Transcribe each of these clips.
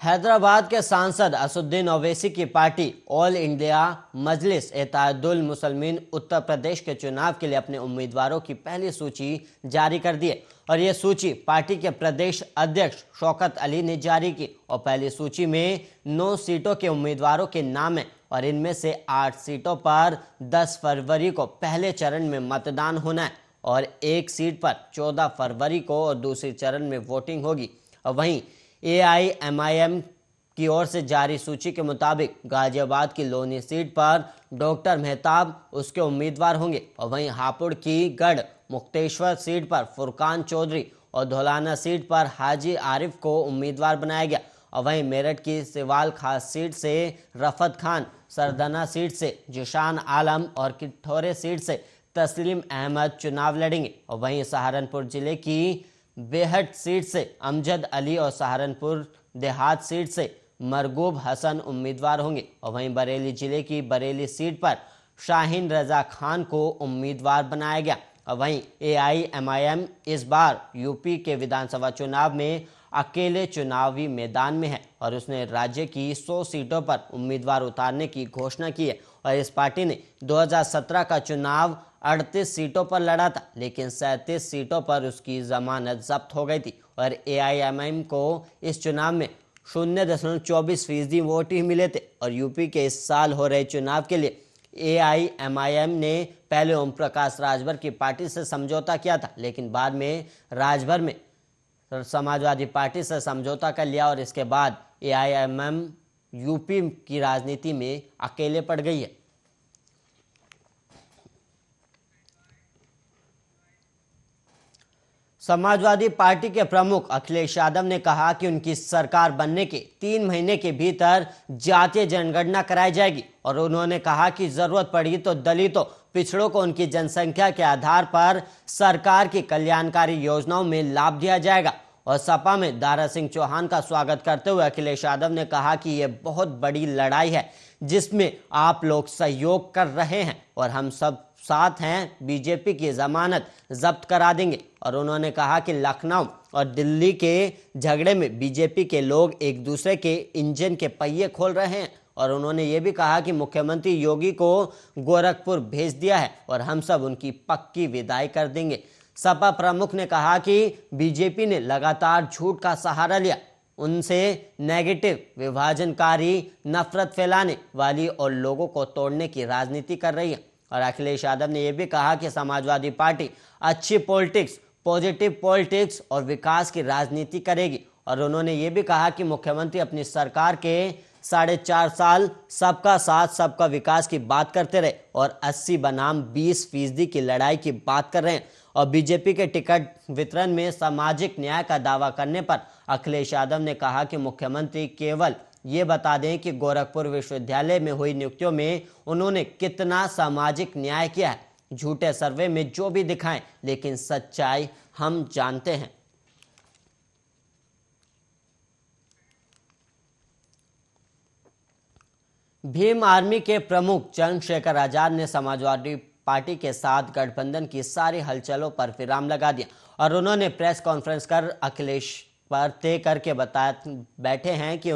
हैदराबाद के सांसद असुद्दीन ओवैसी की पार्टी ऑल इंडिया मजलिस इत्तेहादुल मुसलमीन उत्तर प्रदेश के चुनाव के लिए अपने उम्मीदवारों की पहली सूची जारी कर दी है और ये सूची पार्टी के प्रदेश अध्यक्ष शौकत अली ने जारी की और पहली सूची में 9 सीटों के उम्मीदवारों के नाम है और इनमें से 8 सीटों पर 10 फरवरी को पहले चरण में मतदान होना है और एक सीट पर 14 फरवरी को और दूसरे चरण में वोटिंग होगी। और वहीं AIMIM की ओर से जारी सूची के मुताबिक गाजियाबाद की लोनी सीट पर डॉक्टर मेहताब उसके उम्मीदवार होंगे और वहीं हापुड़ की गढ़ मुक्तेश्वर सीट पर फुरकान चौधरी और धौलाना सीट पर हाजी आरिफ को उम्मीदवार बनाया गया और वहीं मेरठ की सिवाल खास सीट से रफत खान, सरदना सीट से जिशान आलम और किठौरे सीट से तस्लीम अहमद चुनाव लड़ेंगे और वहीं सहारनपुर जिले की बेहट सीट से अमजद अली और सहारनपुर देहात सीट से मरगूब हसन उम्मीदवार होंगे और वहीं बरेली जिले की बरेली सीट पर शाहीन रजा खान को उम्मीदवार बनाया गया और वहीं AIMIM इस बार यूपी के विधानसभा चुनाव में अकेले चुनावी मैदान में है और उसने राज्य की 100 सीटों पर उम्मीदवार उतारने की घोषणा की है और इस पार्टी ने 2017 का चुनाव 38 सीटों पर लड़ा था, लेकिन 37 सीटों पर उसकी जमानत जब्त हो गई थी और AIMIM को इस चुनाव में 0.24% वोट ही मिले थे और यूपी के इस साल हो रहे चुनाव के लिए AIMIM ने पहले ओम प्रकाश राजभर की पार्टी से समझौता किया था, लेकिन बाद में राजभर में समाजवादी पार्टी से समझौता कर लिया और इसके बाद AIMIM यूपी की राजनीति में अकेले पड़ गई है। समाजवादी पार्टी के प्रमुख अखिलेश यादव ने कहा कि उनकी सरकार बनने के 3 महीने के भीतर जातीय जनगणना कराई जाएगी और उन्होंने कहा कि जरूरत पड़ी तो दलितों, पिछड़ों को उनकी जनसंख्या के आधार पर सरकार की कल्याणकारी योजनाओं में लाभ दिया जाएगा। और सपा में दारा सिंह चौहान का स्वागत करते हुए अखिलेश यादव ने कहा कि यह बहुत बड़ी लड़ाई है जिसमें आप लोग सहयोग कर रहे हैं और हम सब साथ हैं, बीजेपी की जमानत जब्त करा देंगे। और उन्होंने कहा कि लखनऊ और दिल्ली के झगड़े में बीजेपी के लोग एक दूसरे के इंजन के पहिए खोल रहे हैं और उन्होंने ये भी कहा कि मुख्यमंत्री योगी को गोरखपुर भेज दिया है और हम सब उनकी पक्की विदाई कर देंगे। सपा प्रमुख ने कहा कि बीजेपी ने लगातार झूठ का सहारा लिया, उनसे नेगेटिव, विभाजनकारी, नफरत फैलाने वाली और लोगों को तोड़ने की राजनीति कर रही है। और अखिलेश यादव ने यह भी कहा कि समाजवादी पार्टी अच्छी पॉलिटिक्स, पॉजिटिव पॉलिटिक्स और विकास की राजनीति करेगी और उन्होंने ये भी कहा कि मुख्यमंत्री अपनी सरकार के 4.5 साल सबका साथ सबका विकास की बात करते रहे और 80 बनाम 20% की लड़ाई की बात कर रहे हैं और बीजेपी के टिकट वितरण में सामाजिक न्याय का दावा करने पर अखिलेश यादव ने कहा कि मुख्यमंत्री केवल ये बता दें कि गोरखपुर विश्वविद्यालय में हुई नियुक्तियों में उन्होंने कितना सामाजिक न्याय किया है। झूठे सर्वे में जो भी दिखाएं, लेकिन सच्चाई हम जानते हैं। भीम आर्मी के प्रमुख चंद्रशेखर आजाद ने समाजवादी पार्टी के साथ गठबंधन की सारी हलचलों पर विराम लगा दिया और उन्होंने प्रेस कॉन्फ्रेंस कर अखिलेश पर तय करके बैठे हैं कि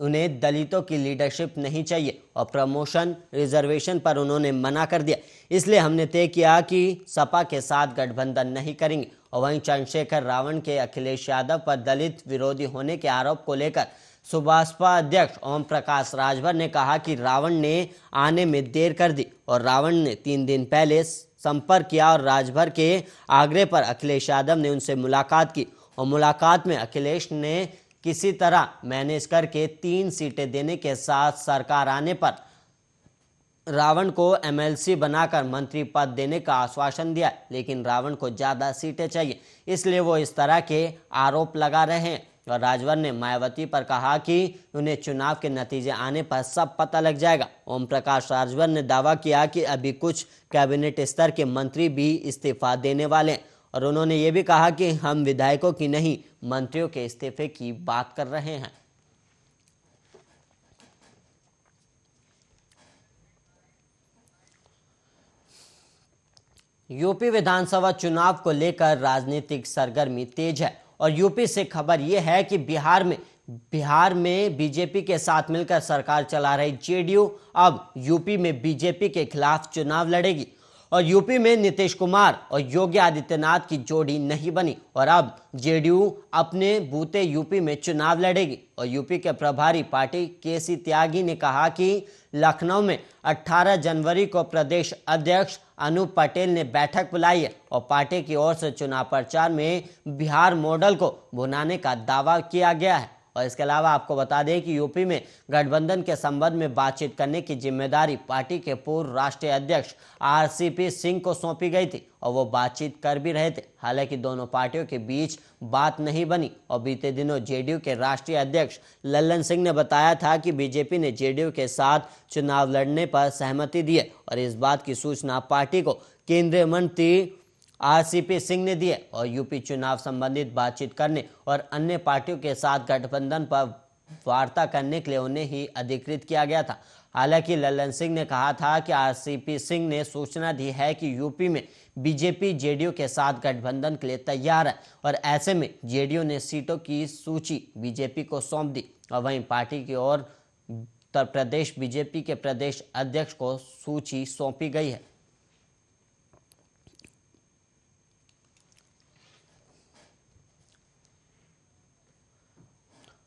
उन्हें दलितों की लीडरशिप नहीं चाहिए और प्रमोशन रिजर्वेशन पर उन्होंने मना कर दिया। इसलिए हमने तय किया कि सपा के साथ गठबंधन नहीं करेंगे। और वहीं चंद्रशेखर रावण के अखिलेश यादव पर दलित विरोधी होने के आरोप को लेकर सुभाषपा अध्यक्ष ओम प्रकाश राजभर ने कहा कि रावण ने आने में देर कर दी और रावण ने 3 दिन पहले संपर्क किया और राजभर के आग्रह पर अखिलेश यादव ने उनसे मुलाकात की और मुलाकात में अखिलेश ने किसी तरह मैनेज करके 3 सीटें देने के साथ सरकार आने पर रावण को MLC बनाकर मंत्री पद देने का आश्वासन दिया, लेकिन रावण को ज्यादा सीटें चाहिए, इसलिए वो इस तरह के आरोप लगा रहे हैं। और राजभर ने मायावती पर कहा कि उन्हें चुनाव के नतीजे आने पर सब पता लग जाएगा। ओम प्रकाश राजभर ने दावा किया कि अभी कुछ कैबिनेट स्तर के मंत्री भी इस्तीफा देने वाले हैं और उन्होंने ये भी कहा कि हम विधायकों की नहीं, मंत्रियों के इस्तीफे की बात कर रहे हैं। यूपी विधानसभा चुनाव को लेकर राजनीतिक सरगर्मी तेज है और यूपी से खबर यह है कि बिहार में बीजेपी के साथ मिलकर सरकार चला रही जेडीयू अब यूपी में बीजेपी के खिलाफ चुनाव लड़ेगी। और यूपी में नीतीश कुमार और योगी आदित्यनाथ की जोड़ी नहीं बनी और अब जेडीयू अपने बूते यूपी में चुनाव लड़ेगी। और यूपी के प्रभारी पार्टी केसी त्यागी ने कहा कि लखनऊ में 18 जनवरी को प्रदेश अध्यक्ष अनूप पटेल ने बैठक बुलाई है और पार्टी की ओर से चुनाव प्रचार में बिहार मॉडल को भुनाने का दावा किया गया है। और इसके अलावा आपको बता दें कि यूपी में गठबंधन के संबंध में बातचीत करने की जिम्मेदारी पार्टी के पूर्व राष्ट्रीय अध्यक्ष आरसीपी सिंह को सौंपी गई थी और वो बातचीत कर भी रहे थे। हालांकि दोनों पार्टियों के बीच बात नहीं बनी और बीते दिनों जेडीयू के राष्ट्रीय अध्यक्ष लल्लन सिंह ने बताया था कि बीजेपी ने जेडीयू के साथ चुनाव लड़ने पर सहमति दी है और इस बात की सूचना पार्टी को केंद्रीय मंत्री आरसीपी सिंह ने दिए और यूपी चुनाव संबंधित बातचीत करने और अन्य पार्टियों के साथ गठबंधन पर वार्ता करने के लिए उन्हें ही अधिकृत किया गया था। हालांकि लल्लन सिंह ने कहा था कि आरसीपी सिंह ने सूचना दी है कि यूपी में बीजेपी जेडीयू के साथ गठबंधन के लिए तैयार है और ऐसे में जेडीयू ने सीटों की सूची बीजेपी को सौंप दी और वहीं पार्टी की ओर उत्तर प्रदेश बीजेपी के प्रदेश अध्यक्ष को सूची सौंपी गई है।